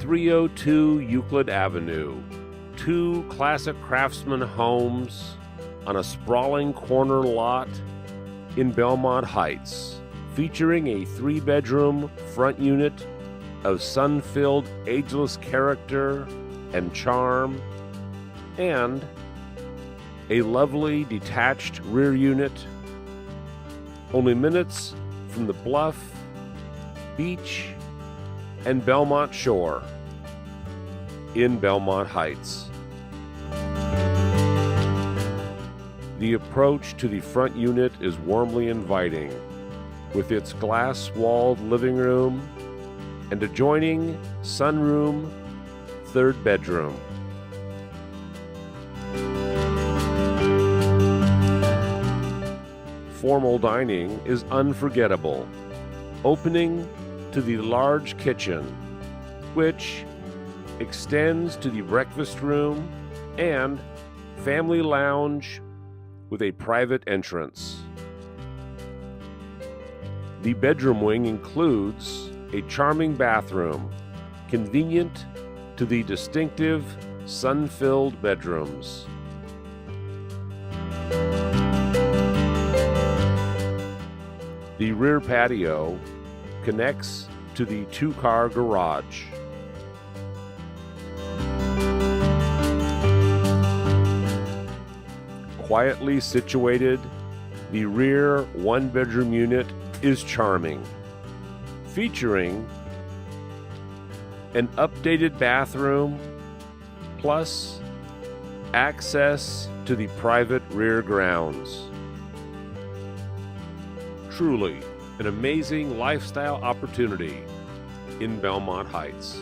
302 Euclid Avenue, two classic craftsman homes on a sprawling corner lot in Belmont Heights, featuring a 3-bedroom front unit of sun-filled ageless character and charm, and a lovely detached rear unit, only minutes from the bluff, beach, and Belmont shore in Belmont Heights. The approach to the front unit is warmly inviting, with its glass-walled living room and adjoining sunroom, 3rd bedroom. Formal dining is unforgettable, opening to the large kitchen, which extends to the breakfast room and family lounge with a private entrance. The bedroom wing includes a charming bathroom, convenient to the distinctive sun-filled bedrooms. The rear patio connects to the 2-car garage. Quietly situated, the rear 1-bedroom unit is charming, featuring an updated bathroom plus access to the private rear grounds. Truly an amazing lifestyle opportunity in Belmont Heights.